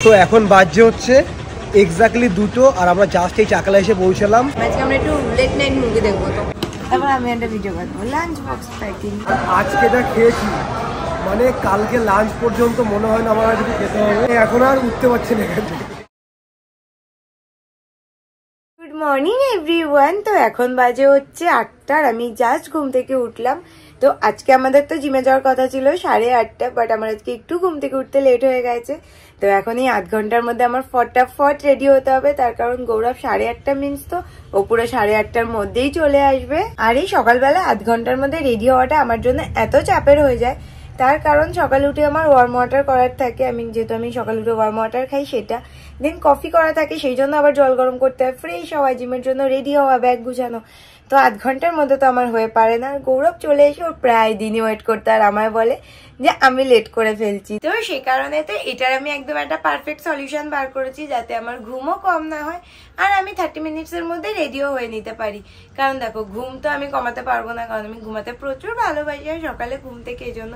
তো এখন বাজে হচ্ছে এক্স্যাক্টলি 2টো আর আমরা জাস্ট এই চাকলা এসে পৌঁছালাম। আজকে আমরা একটু লেট নাইট মুভি দেখবো, তো তারপর আমি একটা ভিডিও করবো লাঞ্চ বক্স প্যাকিং। আজকে যা খেয়েছি মানে কালকে লাঞ্চ পর্যন্ত মনে হয় না আমার আর কিছু খেতে হবে, এখন আর উঠতে পারছি না এখান থেকে। Good morning everyone. তো এখন বাজে হচ্ছে 8টা আর আমি জাস্ট ঘুম থেকে উঠলাম। তো আজকে আমাদের তো জিমে যাওয়ার কথা ছিল 8:30, বাট আমার আজকে একটু ঘুম থেকে উঠতে লেট হয়ে গেছে। তো এখন এই 8 ঘন্টার মধ্যে আমার ফটাফট রেডি হতে হবে, তার কারণ গৌরব 8:30 মিনিটস তো ও পুরো 8:30টার মধ্যেই চলে আসবে। আর এই সকালবেলা 8 ঘন্টার মধ্যে রেডি হওয়াটা আমার জন্য এত চাপের হয়ে যায়, তার কারণ সকালে উঠে আমার ওয়ার্ম ওয়াটার করার থাকে। যেহেতু আমি সকালে উঠে ওয়ার্ম ওয়াটার খাই সেটা, দেন কফি করা থাকে, সেই জন্য আবার জল গরম করতে হয়, ফ্রেশ হওয়া, জিমের জন্য রেডি হওয়া, ব্যাগ গুছানো। তো 8 ঘন্টার মধ্যে তো আমার হয়ে পারে না। গৌরব চলে এসে ওর প্রায় দিনই ওয়েট করতে আর আমায় বলে যে আমি লেট করে ফেলছি। তো সেই কারণে তো এটার আমি একদম একটা পারফেক্ট সলিউশন বার করেছি, যাতে আমার ঘুমও কম না হয় আর আমি 30 মিনিটসের মধ্যে রেডিও হয়ে নিতে পারি। কারণ দেখো, ঘুম তো আমি কমাতে পারবো না, কারণ আমি ঘুমাতে প্রচুর ভালোবাসি আর সকালে ঘুম থেকে এই জন্য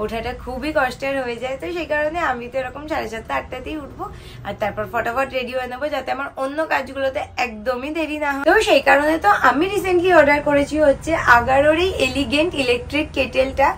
ওঠাটা খুবই কষ্টের হয়ে যায়। তো সেই কারণে আমি তো এরকম 7:30 8টাতেই উঠবো আর তারপর ফটাফট রেডি হয়ে নেবো, যাতে আমার অন্য কাজগুলোতে একদমই দেরি না হয়। তো সেই কারণে তো আমি রিসেন্টলি অর্ডার করেছি হচ্ছে আগারোর এই এলিগেন্ট ইলেকট্রিক কেটেলটা।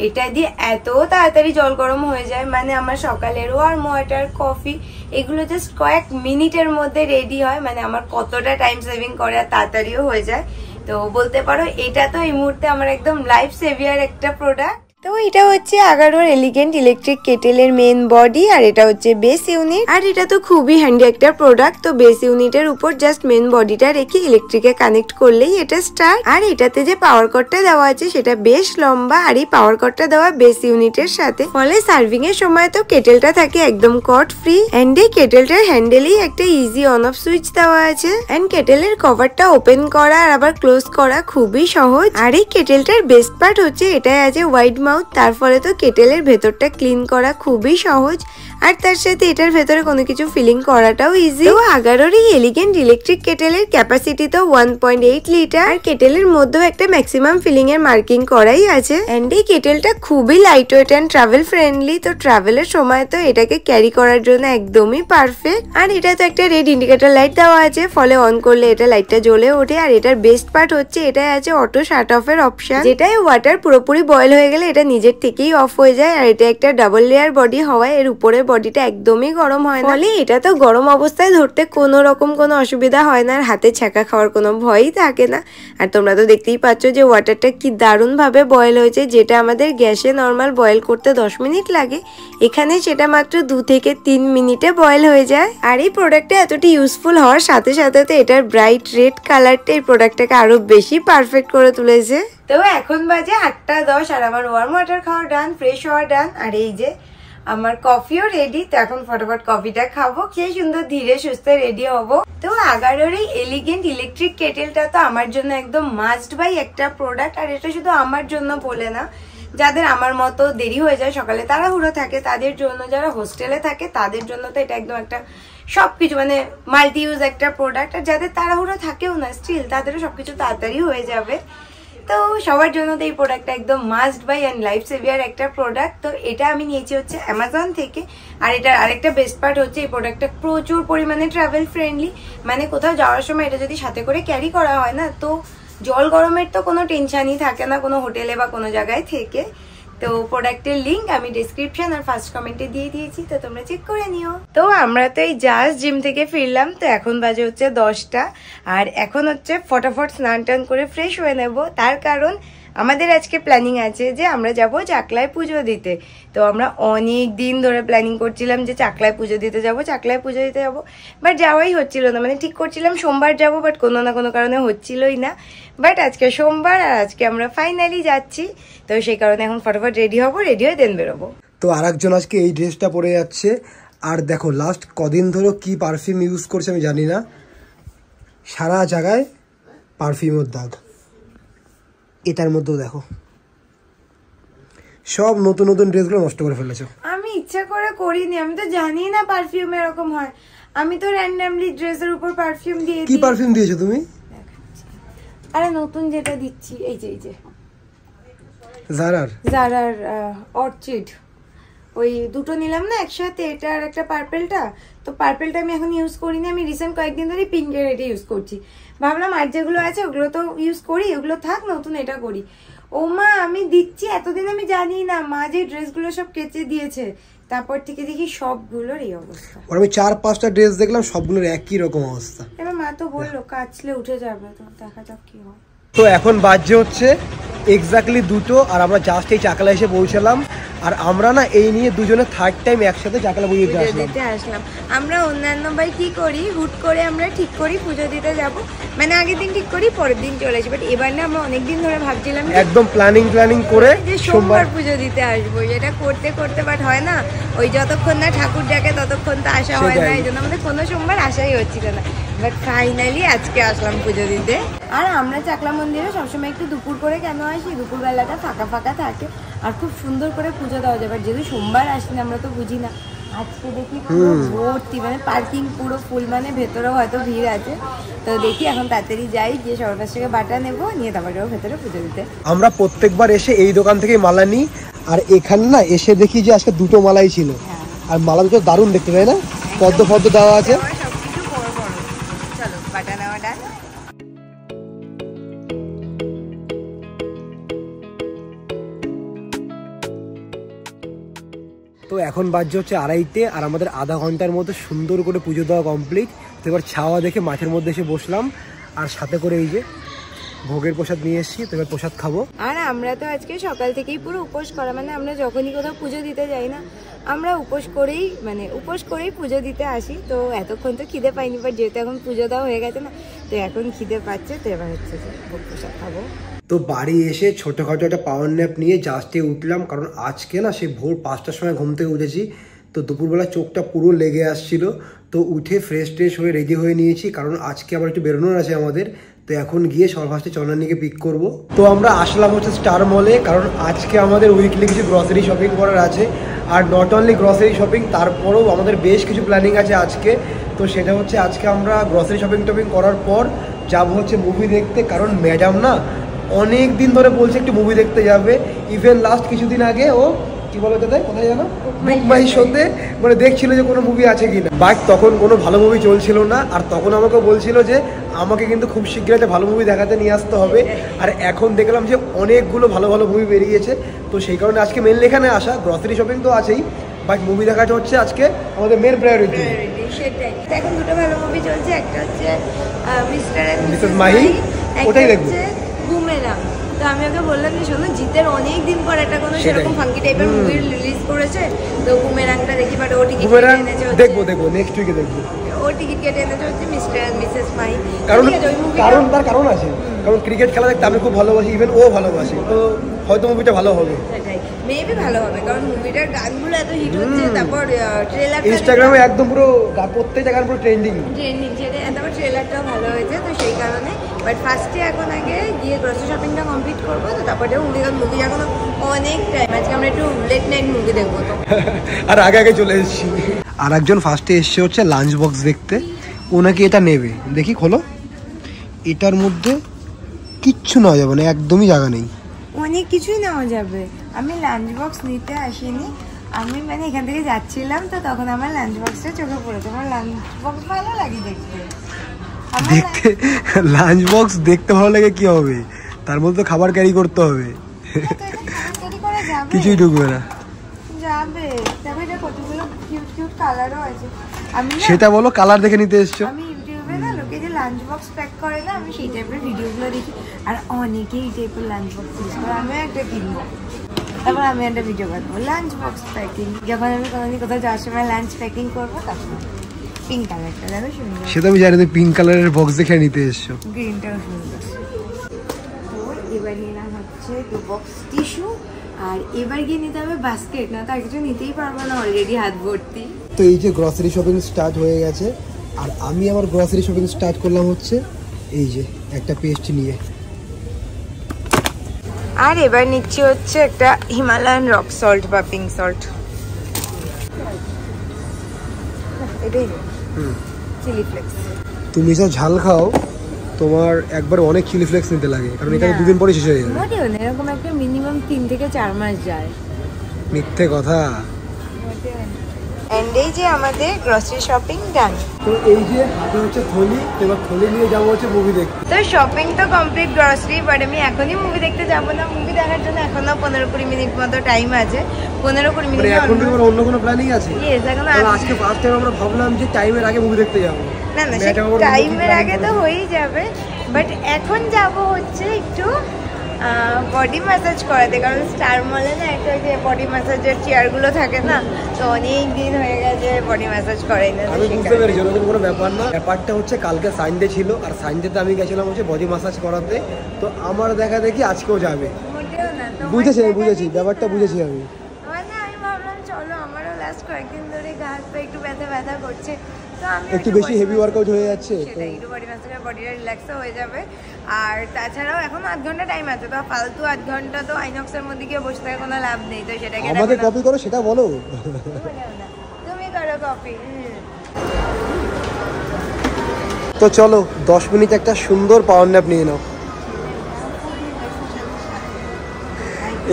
এটা দিয়ে এত তাড়াতাড়ি জল গরম হয়ে যায়, মানে আমার সকালের ওয়ার্ম ওয়াটার, কফি এগুলো জাস্ট কয়েক মিনিটের মধ্যে রেডি হয়। মানে আমার কতটা টাইম সেভিং করে আর তাড়াতাড়িও হয়ে যায়। তো বলতে পারো এটা তো এই মুহূর্তে আমার একদম লাইফ সেভিয়ার একটা প্রোডাক্ট। তো এটা হচ্ছে আগারোর এলিগেন্ট ইলেকট্রিক কেটেলের মেন বডি, আর এটা হচ্ছে বেস ইউনিট। আর এটা তো খুবই হ্যান্ডি একটা প্রোডাক্ট। তো বেস ইউনিটের উপর জাস্ট মেন বডিটা রেখে ইলেকট্রিকে কানেক্ট করলেই এটা স্টার্ট। আর এটাতে যে পাওয়ার কর্ডটা দেওয়া আছে সেটা বেশ লম্বা, আর এই পাওয়ার কর্ডটা দেওয়া বেস ইউনিটের সাথে, ফলে সার্ভিং এর সময় তো কেটেলটা থাকে একদম কর্ড ফ্রি। এন্ড এই কেটেলটার হ্যান্ডেলেই একটা ইজি অন অফ সুইচ দেওয়া আছে। এন্ড কেটেলের কভারটা ওপেন করা আর আবার ক্লোজ করা খুবই সহজ। আর এই কেটেলটার বেস্ট পার্ট হচ্ছে এটাই আছে ওয়াইড, তার ফলে তো কেটেলের ভেতরটা ক্লিন করা খুবই সহজ, আর তার সাথে এটার ভেতরে কোনো কিছু ফিলিং করাটাও ইজি। তো আগারোর এই এলিগেন্ট ইলেকট্রিক কেটেলের ক্যাপাসিটি তো 1.8 লিটার, আর কেটেলের মধ্যেও একটা ম্যাক্সিমাম ফিলিং এর মার্কিং করাই আছে। এন্ড এই কেটেলটা খুবই light weight and travel friendly. তো ট্রাভেলের সময় তো এটাকে ক্যারি করার জন্য একদমই পারফেক্ট। আর এটা তো একটা রেড ইন্ডিকেটর লাইট দেওয়া আছে, ফলে অন করলে এটা লাইটটা জ্বলে ওঠে। আর এটার বেস্ট পার্ট হচ্ছে এটাই আছে অটো শাট অফ এর অপশন, যেটাই ওয়াটার পুরোপুরি বয়েল হয়ে গেলে এটা নিজের থেকেই অফ হয়ে যায়। আর এটা একটা ডাবল লেয়ার বডি হওয়ায় এর উপরের বডিটা একদমই গরম হয় না, ফলে এটা তো গরম অবস্থায় ধরতে কোনো রকম কোনো অসুবিধা হয় না, আর হাতে ছ্যাঁকা খাওয়ার কোনো ভয়ই থাকে না। আর তোমরা তো দেখতেই পাচ্ছ যে ওয়াটারটা কি দারুণ ভাবে বয়েল হয়েছে। যেটা আমাদের গ্যাসে নর্মাল বয়েল করতে 10 মিনিট লাগে, এখানে সেটা মাত্র 2 থেকে 3 মিনিটে বয়েল হয়ে যায়। আর এই প্রোডাক্টটা এতটা ইউজফুল হওয়ার সাথে সাথে তো এটার ব্রাইট রেড কালারটা এই প্রোডাক্টটাকে আরো বেশি পারফেক্ট করে তুলেছে। তো এখন বাজে 8:10 আর আমার ওয়ার্ম ওয়াটার খাওয়া ডান, ফ্রেশ হওয়া ডান, আর এই যে আমার কফিও রেডি। তো এখন ফটাফট কফিটা খাবো, খেয়ে সুন্দর ধীরে সুস্থে রেডি হবো। তো আগারোর এই এলিগেন্ট ইলেকট্রিক কেটেলটা তো আমার জন্য একদম মাস্ট বাই একটা প্রোডাক্ট। আর এটা শুধু আমার জন্য বলে না, যাদের আমার মতো দেরি হয়ে যায়, সকালে তাড়াহুড়ো থাকে তাদের জন্য, যারা হোস্টেলে থাকে তাদের জন্য তো এটা একদম একটা সবকিছু মানে মাল্টি ইউজ একটা প্রোডাক্ট। আর যাদের তাড়াহুড়ো থাকেও না, স্টিল তাদেরও সবকিছু তাড়াতাড়ি হয়ে যাবে। তো সবার জন্য তো এই প্রোডাক্টটা একদম must by and life saviour একটা প্রোডাক্ট। তো এটা আমি নিয়েছি হচ্ছে অ্যামাজন থেকে। আর এটার আরেকটা বেস্ট পার্ট হচ্ছে এই প্রোডাক্টটা প্রচুর পরিমাণে ট্রাভেল ফ্রেন্ডলি। মানে কোথাও যাওয়ার সময় এটা যদি সাথে করে ক্যারি করা হয় না, তো জল গরমের তো কোনো টেনশনই থাকে না কোনো হোটেলে বা কোনো জায়গায় থেকে। তো প্রোডাক্টের লিঙ্ক আমি ডিসক্রিপশন আর ফার্স্ট কমেন্টে দিয়ে দিয়েছি, তো তোমরা চেক করে নিও। তো আমরা তো এই জাস্ট জিম থেকে ফিরলাম। তো এখন বাজে হচ্ছে 10টা, আর এখন হচ্ছে ফটাফট স্নান টান করে ফ্রেশ হয়ে নেব। তার কারণ আমাদের আজকে প্ল্যানিং আছে যে আমরা যাব চাকলায় পুজো দিতে। তো আমরা অনেক দিন ধরে প্ল্যানিং করছিলাম যে চাকলায় পুজো দিতে যাব, চাকলায় পুজো দিতে যাবো, বাট যাওয়াই হচ্ছিল না। মানে ঠিক করছিলাম সোমবার যাব, বাট কোনো না কোনো কারণে হচ্ছিলই না। বাট আজকে সোমবার আর আজকে আমরা ফাইনালি যাচ্ছি। তো সেই কারণে এখন ফটাফট রেডি হবো, রেডি হয়ে দেন বেরোবো। তো আরেকজন আজকে এই ড্রেসটা পরে যাচ্ছে। আর দেখো লাস্ট কদিন ধরে কি পারফিউম ইউজ করছে আমি জানি না, সারা জায়গায় পারফিউমের দাগ। এটার মধ্যেও দেখো সব নতুন নতুন ড্রেসগুলো নষ্ট করে ফেলেছো। আমি ইচ্ছা করে করিনি, আমি তো জানি না পারফিউম এরকম হয়। আমি তো র্যান্ডমলি ড্রেসের উপর পারফিউম দিয়ে। কি পারফিউম দিয়েছো তুমি? আরে নতুন যেটা দিচ্ছি এই যে জারার অর্চিড, ওই দুটো নিলাম না একসাথে, এটা আর একটা পার্পেলটা। তো পার্পেলটা আমি এখন ইউজ করিনি, আমি রিসেন্ট কয়েকদিন ধরে পিঙ্কের এটা ইউজ করছি। ভাবলাম আর যেগুলো আছে ওগুলো তো ইউজ করি, ওগুলো থাক, নতুন এটা করি। ও মা, আমি দিচ্ছি, এতদিন আমি জানি না মা যে ড্রেসগুলো সব কেচে দিয়েছে, তারপর থেকে দেখি সবগুলোর এই অবস্থা। আমি 4-5টা ড্রেস দেখলাম, সবগুলোর একই রকম অবস্থা। এবার মা তো বললো কাচলে উঠে যাবে, তো দেখা যাক কি হয়। তো এখন বাজে হচ্ছে এক্স্যাক্টলি 2টো, আর আমরা জাস্ট এই চাকলা এসে পৌঁছালাম। আর আমরা না এই নিয়ে দুজনে থার্ড টাইম একসাথে চাকলা পুজো দিতে আসলাম। আমরা অন্যান্য ভাই কি করি, হুট করে আমরা ঠিক করি পুজো দিতে যাব, মানে আগের দিন ঠিক করি, পরের দিন চলে আসি। বাট এবার না আমরা অনেকদিন ধরে ভাবছিলাম একদম প্ল্যানিং করে যে সোমবার পুজো দিতে আসবো, এটা করতে করতে বাট হয় না, ওই যতক্ষণ না ঠাকুর ডাকে ততক্ষণ তো আসা হয় না, এই জন্য আমাদের কোনো সোমবার আসাই হচ্ছিল না। বাট ফাইনালি আজকে আসলাম পুজো দিতে। আর আমরা চাকলা মন্দিরে সবসময় একটু দুপুর করে কেন আসি, দুপুর বেলাটা ফাঁকা ফাঁকা থাকে আর খুব সুন্দর করে পুজো দেওয়া যায়। বাট যেহেতু সোমবার আসি না, আমরা তো বুঝি না। আজকে দেখি পুরো ভর্তি, মানে পার্কিং পুরো ফুল, মানে ভেতরেও হয়তো ভিড় আছে। তো দেখি এখন তাড়াতাড়ি যাই, গিয়ে সবার কাছ থেকে বাটা নেবো, নিয়ে তারপরে ভেতরে পুজো দিতে। আমরা প্রত্যেকবার এসে এই দোকান থেকে মালা নিই, আর এখানে না এসে দেখি যে আজকে 2টো মালাই ছিল। আর মালা দুটো দারুণ দেখতে, তাই না? পদ্ম ফদ্ম দেওয়া আছে। চলো বাটা নেওয়াটা। তো এখন বাজছে হচ্ছে 2:30, আর আমাদের আধা ঘন্টার মধ্যে সুন্দর করে পুজো দেওয়া কমপ্লিট। তো এবার ছাওয়া দেখে মাঠের মধ্যে এসে বসলাম, আর সাথে করে এই যে ভোগের প্রসাদ নিয়ে এসেছি। তো এবার প্রসাদ খাবো। আর আমরা তো আজকে সকাল থেকেই পুরো উপোস করা, মানে আমরা যখনই কোথাও পুজো দিতে যাই না, আমরা উপোস করেই পুজো দিতে আসি। তো এতক্ষণ তো খিদে পাইনি, বাট যেহেতু এখন পুজো দেওয়া হয়ে গেছে না, তো এখন খিদে পাচ্ছে। তো এবার হচ্ছে ভোগ প্রসাদ খাবো। তো বাড়ি এসে ছোটোখাটো একটা পাওয়ার ন্যাপ নিয়ে জাস্টে উঠলাম, কারণ আজকে না সেই ভোর 5টার সময় ঘুম থেকে উঠেছি। তো দুপুরবেলা চোখটা পুরো লেগে আসছিল। তো উঠে ফ্রেশ হয়ে রেডি হয়ে নিয়েছি, কারণ আজকে আবার একটু বেরোনোর আছে আমাদের। তো এখন গিয়ে সবার ফার্স্টে চন্দ্রানীকে পিক করব। তো আমরা আসলাম হচ্ছে স্টার মলে, কারণ আজকে আমাদের উইকলি কিছু গ্রসারি শপিং করার আছে। Are not only grocery shopping, তারপরেও আমাদের বেশ কিছু প্ল্যানিং আছে আজকে। তো সেটা হচ্ছে আজকে আমরা গ্রসারি শপিং করার পর যাবো হচ্ছে মুভি দেখতে, কারণ ম্যাডাম না অনেক দিন ধরে বলছে একটু মুভি দেখতে যাবে। ইভেন লাস্ট কিছুদিন আগে ও কি বলো দাদা, কোথায় জানো, বুক মাই শোতে মানে দেখছিল যে কোনো মুভি আছে কিনা। বাট তখন কোনো ভালো মুভি চলছিল না, আর তখন আমাকে বলছিল যে আমাকে কিন্তু খুব শীঘ্রই একটা ভালো মুভি দেখাতে নিয়ে আসতে হবে। আর এখন দেখলাম যে অনেকগুলো ভালো মুভি বেরিয়েছে। তো সেই কারণে আজকে মেনলি এখানে আসা। গ্রসারি শপিং তো আছেই, বাট মুভি দেখাটা হচ্ছে আজকে আমাদের মেন প্রায়োরিটি। সেটাই, এখন দুটো ভালো মুভি চলছে, একটা হচ্ছে মিস্টার এন্ড মিসেস মাহি, ওটাই দেখবো। বুমেরাং। তো আমি ওকে বললাম যে শোনো, জিতের অনেক দিন পর একটা কোনো সেরকম ফাঙ্কি টাইপের মুভি রিলিজ করেছে, তো বুমেরাংটা দেখি। বাট ও টিকিট কেটে এনেছে, দেখবো নেক্সট উইকে দেখবো। ও টিকিট কেটে এনেছে হচ্ছে মিস্টার এন্ড মিসেস মাহি। তার কারণ আছে, কারণ ক্রিকেট খেলা দেখতে আমি খুব ভালোবাসি, ইভেন ও ভালোবাসে। তো হয়তো মুভিটা ভালো হবে, মেবি ভালো হবে, কারণ মুভিটার গানগুলো এত হিট হচ্ছে। তারপর ট্রেলার ইনস্টাগ্রামে একদম পুরো প্রত্যেকটা গান পুরো ট্রেন্ডিং, সেটা। তারপর ট্রেলারটাও ভালো হয়েছে, তো সেই কারণে। বাট ফার্স্টে এখন আগে গিয়ে গ্রসারি শপিংটা কমপ্লিট করবো, তো তারপরে মুভি এখনো অনেক টাইম। আজকে আমরা একটু লেট নাইট মুভি দেখবো, তো আর আগে চলে এসেছি। আর একজন ফার্স্টে এসছে হচ্ছে লাঞ্চ বক্স দেখতে, ও নাকি এটা নেবে। দেখি খোলো, এটার মধ্যে কিচ্ছু নেওয়া যাবে না, একদমই জায়গা নেই। অনেক কিছুই নেওয়া যাবে। আমি লাঞ্চ বক্স নিতে আসিনি, আমি মানে এখান থেকে যাচ্ছিলাম, তো তখন আমার লাঞ্চ বক্সটা চোখে পড়েছে। আমার লাঞ্চ বক্স ভালো লাগে দেখতে। লাঞ্চ বক্স দেখতে ভালো লাগে কি হবে, তার মধ্যে তো খাবার ক্যারি করতে হবে, কিছুই ঢুকবে না। যাবে, তবে এটা কতগুলো কিউট কালারও আছে। আমি সেটা বলো, কালার দেখে নিতে এসছো? আমি ইউটিউবে না লোকে যে লাঞ্চ বক্স প্যাক করে না, আমি সেই টাইপের ভিডিওগুলো দেখি। আর অনেকেই এই টাইপের লাঞ্চ বক্স ইউজ করে। আমিও একটা কিনবো, তারপর আমি একটা ভিডিও বানাবো লাঞ্চ বক্স প্যাকিং। যখন আমি কোথাও যাওয়ার সময় লাঞ্চ প্যাকিং করবো, তখন পিঙ্ক কালারটা জানো সুন্দর। সেটা আমি জানি, তুমি পিঙ্ক কালারের বক্স দেখে নিতে এসছো। গ্রিনটাও সুন্দর। তো এবার নিলাম হচ্ছে 2 বক্স টিস্যু, আর এবার গিয়ে নিতে হবে বাস্কেট। না তো আর কিছু নিতেই পারবো না, অলরেডি হাত ভর্তি। তো এই যে গ্রসারি শপিং স্টার্ট হয়ে গেছে, আর আমি আমার গ্রসারি শপিং স্টার্ট করলাম হচ্ছে এই যে একটা পেস্ট নিয়ে। আর এবার নিচ্ছি হচ্ছে একটা হিমালয়ান রক সল্ট বা পিঙ্ক সল্ট। এটাই চিলি ফ্লেক্স। তুমি যা ঝাল খাও, তোমার একবার অনেক চিলি ফ্লেক্স নিতে লাগে, কারণ এটা 2 দিন পরে শেষ হয়ে যাবে। মোটেও না, এরকম একটা মিনিমাম 3 থেকে 4 মাস যায়। মিথ্যে কথা, এন্ড এই যে আমাদের গ্রসারি শপিং ডান। তো এই যে হাতে হচ্ছে থলি, এবার থলি নিয়ে যাবো হচ্ছে মুভি দেখতে। তো শপিং তো কমপ্লিট গ্রসারি, বাট আমি এখনই মুভি দেখতে যাবো না। মুভি দেখার জন্য এখনো 15-20 মিনিট মতো টাইম আছে। 15-20 মিনিট এখন কি অন্য কোনো প্ল্যানিং আছে? ইয়েস, এখন আজকে ফার্স্ট টাইম আমরা ভাবলাম যে টাইমের আগে মুভি দেখতে যাবো। না না, টাইমের আগে তো হয়েই যাবে, বাট এখন যাব হচ্ছে একটু বডি ম্যাসাজ করাতে। কারণ স্টার মলে না একটা যে বডি ম্যাসাজের চেয়ারগুলো থাকে না, তো অনেক দিন হয়ে গেছে বডি ম্যাসাজ করাই না। আমি বুঝতে পেরেছি, ওরকম কোনো ব্যাপার না। ব্যাপারটা হচ্ছে কালকে সানডে ছিল, আর সানডেতে আমি গেছিলাম হচ্ছে বডি ম্যাসাজ করাতে। তো আমার দেখা দেখি আজকেও যাবে। বুঝেছি ব্যাপারটা বুঝেছি আমি। মানে আমি ভাবলাম চলো, আমারও লাস্ট কয়েকদিন ধরে গা হাত পা একটু ব্যথা করছে, তো আমি একটু বেশি হেভি ওয়ার্কআউট হয়ে যাচ্ছে, সেটাই একটু বডি ম্যাসাজ করে বডিটা রিল্যাক্সও হয়ে যাবে। আর তাছাড়াও এখন 8 ঘন্টা টাইম আছে, তো ফালতু 8 ঘন্টা তো আইনক্সের মধ্যে গিয়ে বসে থাকার কোনো লাভ নেই। তো সেটাকে আমাদের কপি করো, সেটা বলো। তুমি করো কপি। তো চলো 10 মিনিট একটা সুন্দর পাওয়ার ন্যাপ নিয়ে নাও।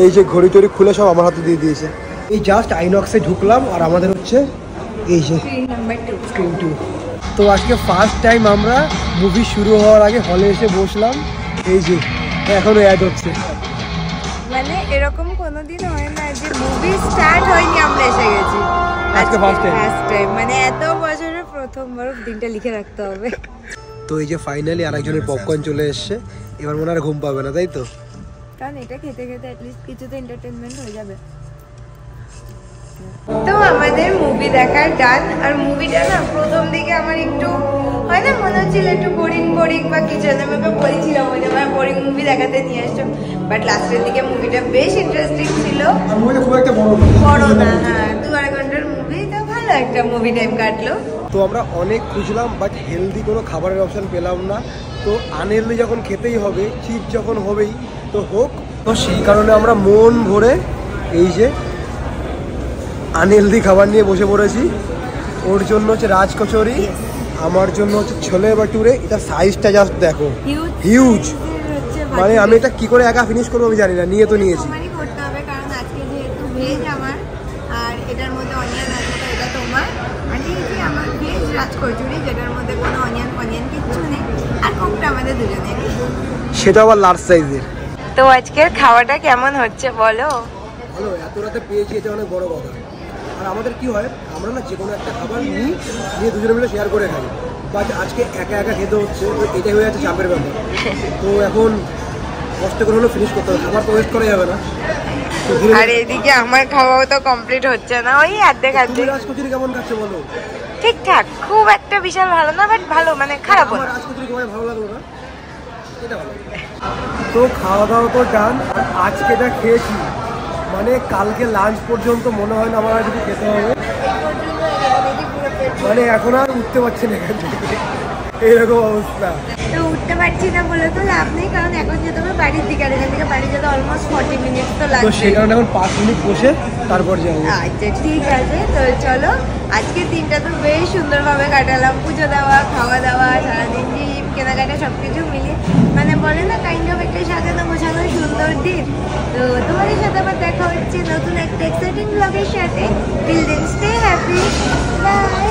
এই যে ঘড়ি টড়ি খুলে সব আমার হাতে দিয়ে দিয়েছে। এই জাস্ট আইনক্সে ঢুকলাম, আর আমাদের হচ্ছে এই যে স্ক্রিন 2। তো আজকে ফার্স্ট টাইম আমরা মুভি শুরু হওয়ার আগে হলে এসে বসলাম। এই যে এখনো অ্যাড হচ্ছে। মানে এরকম কোনোদিন হয় না যে মুভি স্টার্ট হয়নি আমরা এসে গেছি। আজকে ফার্স্ট টাইম, মানে এত বছরের প্রথমবার। দিনটা লিখে রাখতে হবে। তো এই যে ফাইনালি আরেকজনের পপকর্ন চলে এসছে। এবার মনে আর ঘুম পাবে না, তাই তো? কারণ এটা খেতে খেতে অ্যাটলিস্ট কিছু তো এন্টারটেনমেন্ট হয়ে যাবে। তো আমাদের মুভি দেখা ডান। আর মুভিটা না প্রথম দিকে আমার একটু হয় না, মনে হচ্ছিল একটু বোরিং বা কিছু। আমি ওকে বলছিলাম ওই যে আমার বোরিং মুভি দেখাতে নিয়ে আসছো, বাট লাস্টের দিকে মুভিটা বেশ ইন্টারেস্টিং ছিল। খুব একটা বড় না, হ্যাঁ 2-2.5 ঘন্টার মুভি, তো ভালো একটা মুভি টাইম কাটলো। তো আমরা অনেক খুঁজলাম, বাট হেলদি কোনো খাবারের অপশন পেলাম না। তো আনহেলদি যখন খেতেই হবে, চিপ যখন হবেই, তো হোক। তো সেই কারণে আমরা মন ভরে এই যে আনহেলদি খাবার নিয়ে বসে পড়েছি। ওর জন্য হচ্ছে রাজ কচুরি, আমার জন্য হচ্ছে ছোলে ভাটুরে। এটা সাইজটা জাস্ট দেখো, হিউজ। মানে আমি এটা কি করে একা ফিনিশ করবো আমি জানি না, নিয়ে তো নিয়েছি। করতে হবে কারণ আজকে যেহেতু ভেজ আমার, আর এটার মধ্যে অনিয়ন আছে, তো এটা তোমার। আর এই যে আমার ভেজ রাজ কচুরি, যেটার মধ্যে কোনো অনিয়ন কিচ্ছু নেই, আর কোকটা আমাদের দুজনের। সেটা আবার লার্জ সাইজের। তো আজকের খাওয়াটা কেমন হচ্ছে বলো? ভালো, এত রাতে পেয়েছি, এটা অনেক বড় কথা। আর আমাদের কি হয়, আমরা না যে কোনো একটা খাবার নিয়ে দুজনে মিলে শেয়ার করে খাই, বাট আজকে একা একা খেতে হচ্ছে। তো এটাই হয়ে যাচ্ছে চাপের ব্যাপার। তো এখন কষ্ট করে হলেও ফিনিশ করতে হবে, খাবার তো ওয়েস্ট করা যাবে না। আর এদিকে আমার খাওয়াও তো কমপ্লিট হচ্ছে না, ওই অর্ধেক। রাজ কচুরি কেমন খাচ্ছে বলো? ঠিকঠাক, খুব একটা বিশাল ভালো না, বাট ভালো, মানে খারাপ না। রাজ কচুরি তোমার ভালো লাগলো না? এটা ভালো। তো খাওয়া দাওয়া তো ডান। আজকে যা খেয়েছি, মানে কালকে লাঞ্চ পর্যন্ত মনে হয় না আমার আর কিছু খেতে হবে। মানে এখন আর উঠতে পারছি না এখান থেকে, এইরকম অবস্থা। তো উঠতে পারছি না বলে তো লাভ নেই, কারণ এখন যেতে হবে বাড়ির দিকে, আর এখান থেকে বাড়ি যেতে অলমোস্ট 40 মিনিট তো লাগবে। তো সেই কারণে এখন 5 মিনিট বসে তারপর যাবো। আচ্ছা ঠিক আছে, তো চলো। আজকে দিনটা তো বেশ সুন্দরভাবে কাটালাম, পুজো দেওয়া, খাওয়া দাওয়া, সারাদিন জিম কেনাকাটা সবকিছু মিলিয়ে, মানে বলে না কাইন্ড অফ একটা সাজানো গোছানো সুন্দর দিন। তো তোমাদের সাথে আবার দেখা হচ্ছে নতুন একটা এক্সাইটিং ব্লগের সাথে। Till then stay happy, by.